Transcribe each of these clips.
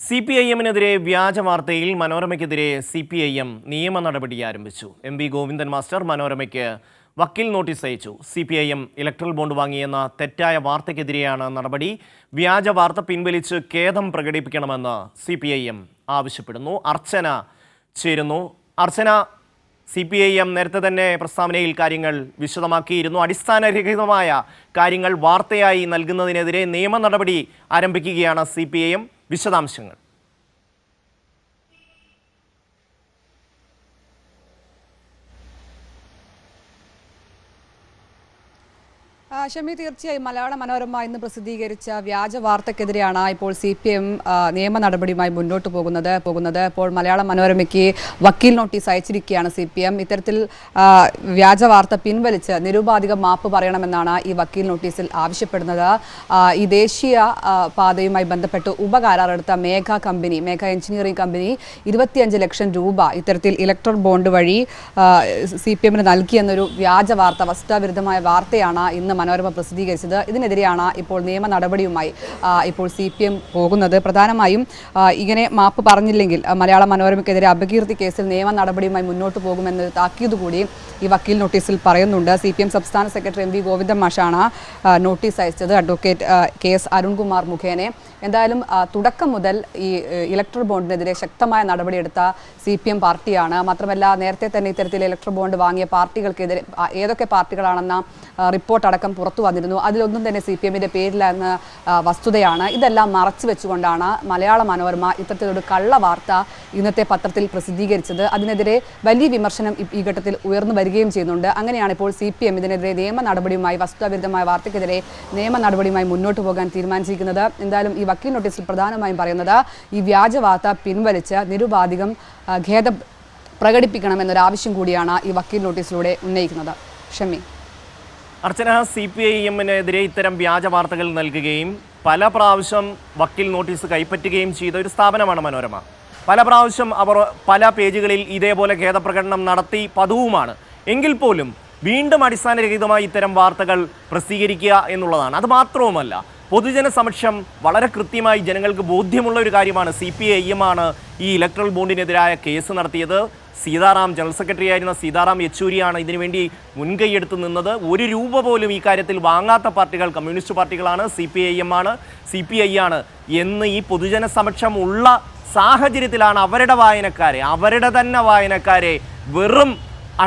CPIM-നെതിരെ വ്യാജ വാർത്തയിൽ മനോരമയ്ക്കെതിരെ CPIM നിയമ നടപടി ആരംഭിച്ചു. MV ഗോവിന്ദൻ മാസ്റ്റർ മനോരമയ്ക്ക് വക്കീൽ നോട്ടീസ് അയച്ചു. CPIM ഇലക്ട്രൽ ബോണ്ട് വാങ്ങിയെന്ന തെറ്റായ വാർത്തയ്ക്കെതിരെയാണ് നടപടി. വ്യാജ വാർത്ത പിൻവലിച്ച് ഖേദം പ്രകടിപ്പിക്കണമെന്ന് CPIM ആവശ്യപ്പെടുന്നു. അർച്ചന ചേരുന്നു. അർച്ചന, CPIM നേരത്തെ തന്നെ പ്രസ്താവനയിൽ കാര്യങ്ങൾ വിശദമാക്കിയിരുന്നു. അടിസ്ഥാനരഹിതമായ കാര്യങ്ങൾ വാർത്തയായി നൽകുന്നതിനെതിരെ നിയമ നടപടി ആരംഭിക്കുകയാണ് CPIM. വിശദാംശങ്ങൾ. ഷമി, തീർച്ചയായും മലയാള മനോരമ ഇന്ന് പ്രസിദ്ധീകരിച്ച വ്യാജ വാർത്തക്കെതിരെയാണ് ഇപ്പോൾ CPIM നിയമ നടപടിയുമായി മുന്നോട്ട് പോകുന്നത്. ഇപ്പോൾ മലയാള മനോരമയ്ക്ക് വക്കീൽ നോട്ടീസ് അയച്ചിരിക്കുകയാണ് CPIM. ഇത്തരത്തിൽ വ്യാജ വാർത്ത പിൻവലിച്ച് നിരുപാധികം മാപ്പ് പറയണമെന്നാണ് ഈ വക്കീൽ നോട്ടീസിൽ ആവശ്യപ്പെടുന്നത്. ഈ ദേശീയ പാതയുമായി ബന്ധപ്പെട്ട് ഉപകരാറെടുത്ത മേഘ എഞ്ചിനീയറിംഗ് കമ്പനി 25 ലക്ഷം രൂപ ഇത്തരത്തിൽ ഇലക്ട്രൽ ബോണ്ട് വഴി CPIM-ന് നൽകിയെന്നൊരു വ്യാജ വാർത്ത, വസ്തുതാവിരുദ്ധമായ വാർത്തയാണ് ഇന്ന് മനോരമ പ്രസിദ്ധീകരിച്ചത്. ഇതിനെതിരെയാണ് ഇപ്പോൾ നിയമ നടപടിയുമായി ഇപ്പോൾ CPIM പോകുന്നത്. പ്രധാനമായും ഇങ്ങനെ മാപ്പ് പറഞ്ഞില്ലെങ്കിൽ മലയാള മനോരമയ്ക്കെതിരെ അപകീർത്തി കേസിൽ നിയമ നടപടിയുമായി മുന്നോട്ട് പോകുമെന്നൊരു താക്കീത് കൂടി ഈ വക്കീൽ നോട്ടീസിൽ പറയുന്നുണ്ട്. CPIM സംസ്ഥാന സെക്രട്ടറി MV ഗോവിന്ദൻ മാഷാണ് നോട്ടീസ് അയച്ചത്, അഡ്വക്കേറ്റ് KS അരുൺകുമാർ മുഖേന. എന്തായാലും തുടക്കം മുതൽ ഈ ഇലക്ട്രൽ ബോണ്ടിനെതിരെ ശക്തമായ നടപടിയെടുത്ത CPIM പാർട്ടിയാണ്. മാത്രമല്ല, നേരത്തെ തന്നെ ഇത്തരത്തിൽ ഇലക്ട്രൽ ബോണ്ട് വാങ്ങിയ പാർട്ടികൾക്കെതിരെ ഏതൊക്കെ പാർട്ടികളാണെന്ന റിപ്പോർട്ട് അടക്കം പുറത്തു വന്നിരുന്നു. അതിലൊന്നും തന്നെ CPIM-ന്റെ പേരിലെന്ന വസ്തുതയാണ്. ഇതെല്ലാം മറച്ചു വെച്ചുകൊണ്ടാണ് മലയാള മനോരമ ഇത്തരത്തിലൊരു കള്ള വാർത്ത ഇന്നത്തെ പത്രത്തിൽ പ്രസിദ്ധീകരിച്ചത്. അതിനെതിരെ വലിയ വിമർശനം ഈ ഘട്ടത്തിൽ ഉയർന്നു വരികയും ചെയ്യുന്നുണ്ട്. അങ്ങനെയാണ് ഇപ്പോൾ CPIM ഇതിനെതിരെ നിയമ നടപടിയുമായി, വസ്തുതാവിരുദ്ധമായ വാർത്തയ്ക്കെതിരെ നിയമ നടപടിയുമായി മുന്നോട്ട് പോകാൻ തീരുമാനിച്ചിരിക്കുന്നത്. എന്തായാലും ഈ വക്കീൽ നോട്ടീസിൽ പ്രധാനമായും പറയുന്നത് ഈ വ്യാജ വാർത്ത പിൻവലിച്ച് നിരുപാധികം ഖേദം പ്രകടിപ്പിക്കണമെന്നൊരാവശ്യം കൂടിയാണ് ഈ വക്കീൽ നോട്ടീസിലൂടെ ഉന്നയിക്കുന്നത്. ഷമി. അർച്ചന, CPIM-നെതിരെ ഇത്തരം വ്യാജ വാർത്തകൾ നൽകുകയും പല പ്രാവശ്യം വക്കീൽ നോട്ടീസ് കൈപ്പറ്റുകയും ചെയ്ത ഒരു സ്ഥാപനമാണ് മനോരമ. പല പ്രാവശ്യം അവർ പല പേജുകളിൽ ഇതേപോലെ ഖേദപ്രകടനം നടത്തി പതിവുമാണ്. എങ്കിൽ പോലും വീണ്ടും അടിസ്ഥാനരഹിതമായി ഇത്തരം വാർത്തകൾ പ്രസിദ്ധീകരിക്കുക എന്നുള്ളതാണ്. അത് മാത്രവുമല്ല, പൊതുജന സമക്ഷം വളരെ കൃത്യമായി ജനങ്ങൾക്ക് ബോധ്യമുള്ള ഒരു കാര്യമാണ് CPIM-ആണ് ഈ ഇലക്ട്രൽ ബോണ്ടിനെതിരായ കേസ് നടത്തിയത്. ജനറൽ സെക്രട്ടറി ആയിരുന്ന സീതാറാം യെച്ചൂരിയാണ് ഇതിനുവേണ്ടി മുൻകൈയെടുത്ത് നിന്നത്. ഒരു രൂപ പോലും ഈ കാര്യത്തിൽ വാങ്ങാത്ത പാർട്ടികൾ കമ്മ്യൂണിസ്റ്റ് പാർട്ടികളാണ്, CPIM-ആണ്, CPI ആണ് എന്ന് ഈ പൊതുജന സമക്ഷം ഉള്ള സാഹചര്യത്തിലാണ് അവരുടെ തന്നെ വായനക്കാരെ വെറും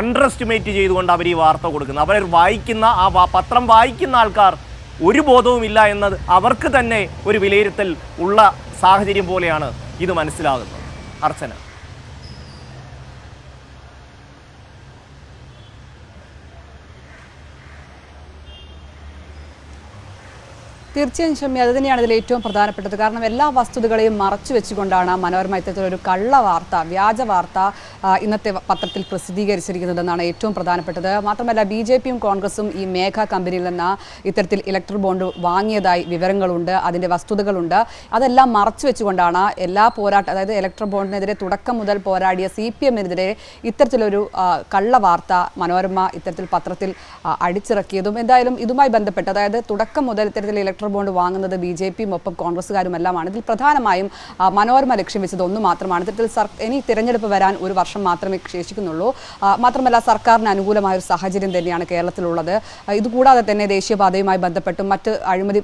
അണ്ടർ എസ്റ്റിമേറ്റ് ചെയ്തുകൊണ്ട് അവർ ഈ വാർത്ത കൊടുക്കുന്നത്. അവർ വായിക്കുന്ന പത്രം വായിക്കുന്ന ആൾക്കാർ ഒരു ബോധവുമില്ല എന്നത് അവർക്ക് തന്നെ ഒരു വിലയിരുത്തൽ ഉള്ള സാഹചര്യം പോലെയാണ് ഇത് മനസ്സിലാകുന്നത്. അർച്ചന. തീർച്ചയായും ഷമി, അത് തന്നെയാണ് ഇതിൽ ഏറ്റവും പ്രധാനപ്പെട്ടത്. കാരണം എല്ലാ വസ്തുതകളെയും മറച്ചു വെച്ചുകൊണ്ടാണ് മനോരമ ഇത്തരത്തിലൊരു കള്ള വാർത്ത, വ്യാജ വാർത്ത ഇന്നത്തെ പത്രത്തിൽ പ്രസിദ്ധീകരിച്ചിരിക്കുന്നതെന്നാണ് ഏറ്റവും പ്രധാനപ്പെട്ടത്. മാത്രമല്ല, BJP-യും കോൺഗ്രസും ഈ മേഘ കമ്പനിയിൽ നിന്ന് ഇത്തരത്തിൽ ഇലക്ട്രൽ ബോണ്ട് വാങ്ങിയതായി വിവരങ്ങളുണ്ട്, അതിൻ്റെ വസ്തുതകളുണ്ട്. അതെല്ലാം മറച്ചു വെച്ചുകൊണ്ടാണ് എല്ലാ അതായത് ഇലക്ട്രൽ ബോണ്ടിനെതിരെ തുടക്കം മുതൽ പോരാടിയ CPIM-നെതിരെ ഇത്തരത്തിലൊരു കള്ള വാർത്ത മനോരമ ഇത്തരത്തിൽ പത്രത്തിൽ അടിച്ചിറക്കിയതും. എന്തായാലും ഇതുമായി ബന്ധപ്പെട്ട്, അതായത് തുടക്കം മുതൽ ഇത്തരത്തിൽ ഇലക്ട്രൽ ബോണ്ട് വാങ്ങുന്നത് BJP-യും ഒപ്പം കോൺഗ്രസ്സുകാരുമെല്ലാമാണ്. ഇതിൽ പ്രധാനമായും മനോരമ ലക്ഷ്യം വെച്ചത് ഒന്ന് മാത്രമാണ്. ഇത്തരത്തിൽ ഇനി തിരഞ്ഞെടുപ്പ് വരാൻ ഒരു വർഷം മാത്രമേ ശേഷിക്കുന്നുള്ളൂ. മാത്രമല്ല, സർക്കാരിന് അനുകൂലമായ ഒരു സാഹചര്യം തന്നെയാണ് കേരളത്തിലുള്ളത്. ഇതുകൂടാതെ തന്നെ ദേശീയപാതയുമായി ബന്ധപ്പെട്ടും മറ്റ് അഴിമതി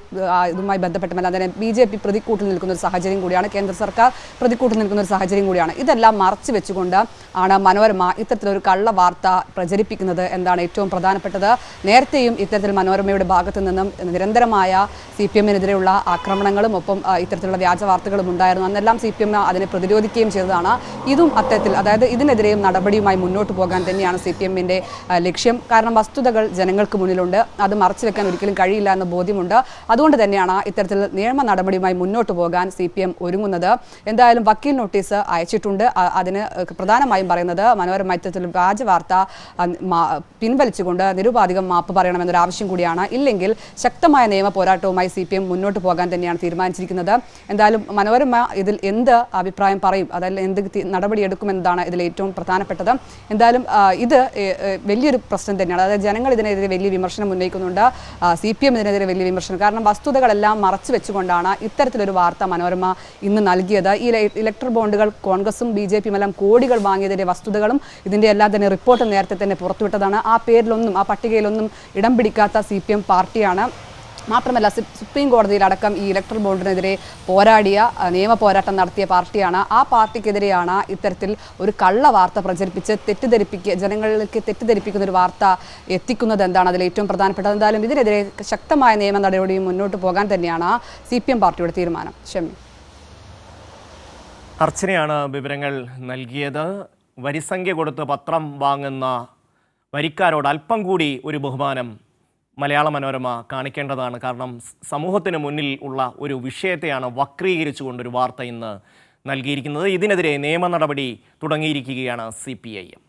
ഇതുമായി ബന്ധപ്പെട്ടുമല്ല തന്നെ BJP പ്രതിക്കൂട്ടിൽ നിൽക്കുന്ന ഒരു സാഹചര്യം കൂടിയാണ്, കേന്ദ്ര സർക്കാർ പ്രതിക്കൂട്ടിൽ നിൽക്കുന്ന ഒരു സാഹചര്യം കൂടിയാണ്. ഇതെല്ലാം മറച്ചു വെച്ചുകൊണ്ട് ആണ് മനോരമ ഇത്തരത്തിലൊരു കള്ള വാർത്ത പ്രചരിപ്പിക്കുന്നത് എന്നാണ് ഏറ്റവും പ്രധാനപ്പെട്ടത്. നേരത്തെയും ഇത്തരത്തിൽ മനോരമയുടെ ഭാഗത്തു നിന്നും നിരന്തരമായ CPIM-നെതിരെയുള്ള ആക്രമണങ്ങളും ഒപ്പം ഇത്തരത്തിലുള്ള വ്യാജ വാർത്തകളും ഉണ്ടായിരുന്നു. അന്നെല്ലാം CPIM അതിനെ പ്രതിരോധിക്കുകയും ചെയ്തതാണ്. ഇതും അത്തരത്തിൽ, അതായത് ഇതിനെതിരെയും നടപടിയുമായി മുന്നോട്ട് പോകാൻ തന്നെയാണ് CPIM-ന്റെ ലക്ഷ്യം. കാരണം വസ്തുതകൾ ജനങ്ങൾക്ക് മുന്നിലുണ്ട്, അത് മറച്ചു വെക്കാൻ ഒരിക്കലും കഴിയില്ല എന്ന ബോധ്യമുണ്ട്. അതുകൊണ്ട് തന്നെയാണ് ഇത്തരത്തിൽ നിയമ നടപടിയുമായി മുന്നോട്ട് പോകാൻ CPIM ഒരുങ്ങുന്നത്. എന്തായാലും വക്കീൽ നോട്ടീസ് അയച്ചിട്ടുണ്ട്. അതിന് പ്രധാനമായും പറയുന്നത് മനോരമ ഇത്തരത്തിൽ വ്യാജ വാർത്ത പിൻവലിച്ചുകൊണ്ട് നിരുപാധികം മാപ്പ് പറയണമെന്നൊരു ആവശ്യം കൂടിയാണ്. ഇല്ലെങ്കിൽ ശക്തമായ നിയമ പോരാട്ടവും വാർത്തയുമായി CPM മുന്നോട്ട് പോകാൻ തന്നെയാണ് തീരുമാനിച്ചിരിക്കുന്നത്. എന്തായാലും മനോരമ ഇതിൽ എന്ത് അഭിപ്രായം പറയും, അതല്ല എന്ത് നടപടിയെടുക്കുമെന്നതാണ് ഇതിൽ ഏറ്റവും പ്രധാനപ്പെട്ടത്. എന്തായാലും ഇത് വലിയൊരു പ്രശ്നം തന്നെയാണ്. അതായത് ജനങ്ങൾ ഇതിനെതിരെ വലിയ വിമർശനം ഉന്നയിക്കുന്നുണ്ട്, CPM ഇതിനെതിരെ വലിയ വിമർശനം. കാരണം വസ്തുതകളെല്ലാം മറച്ചു വെച്ചുകൊണ്ടാണ് ഇത്തരത്തിലൊരു വാർത്ത മനോരമ ഇന്ന് നൽകിയത്. ഈ ഇലക്ട്രൽ ബോണ്ടുകൾ കോൺഗ്രസും BJPയും എല്ലാം കോടികൾ വാങ്ങിയതിന്റെ വസ്തുതകളും ഇതിന്റെ എല്ലാം തന്നെ റിപ്പോർട്ട് നേരത്തെ തന്നെ പുറത്തുവിട്ടതാണ്. ആ പേരിലൊന്നും, ആ പട്ടികയിലൊന്നും ഇടം പിടിക്കാത്ത CPM പാർട്ടിയാണ്. മാത്രമല്ല സുപ്രീം കോടതിയിലടക്കം ഈ ഇലക്ട്രൽ ബോണ്ടിനെതിരെ പോരാടിയ, നിയമ പോരാട്ടം നടത്തിയ പാർട്ടിയാണ്. ആ പാർട്ടിക്കെതിരെയാണ് ഇത്തരത്തിൽ ഒരു കള്ള വാർത്ത പ്രചരിപ്പിച്ച് ജനങ്ങളിലേക്ക് തെറ്റിദ്ധരിപ്പിക്കുന്ന ഒരു വാർത്ത എത്തിക്കുന്നത് എന്താണ് അതിൽ ഏറ്റവും പ്രധാനപ്പെട്ടത്. എന്തായാലും ഇതിനെതിരെ ശക്തമായ നിയമ നടപടിയും മുന്നോട്ട് പോകാൻ തന്നെയാണ് CPM പാർട്ടിയുടെ തീരുമാനം. ഷമി. അർച്ചനയാണ് വിവരങ്ങൾ നൽകിയത്. വരിസംഖ്യ കൊടുത്ത് പത്രം വാങ്ങുന്ന വരിക്കാരോട് അല്പം കൂടി ഒരു ബഹുമാനം മലയാള മനോരമ കാണിക്കേണ്ടതാണ്. കാരണം സമൂഹത്തിന് മുന്നിൽ ഉള്ള ഒരു വിഷയത്തെയാണ് വക്രീകരിച്ചുകൊണ്ടൊരു വാർത്ത ഇന്ന് നൽകിയിരിക്കുന്നത്. ഇതിനെതിരെ നിയമ നടപടി തുടങ്ങിയിരിക്കുകയാണ് CPIM.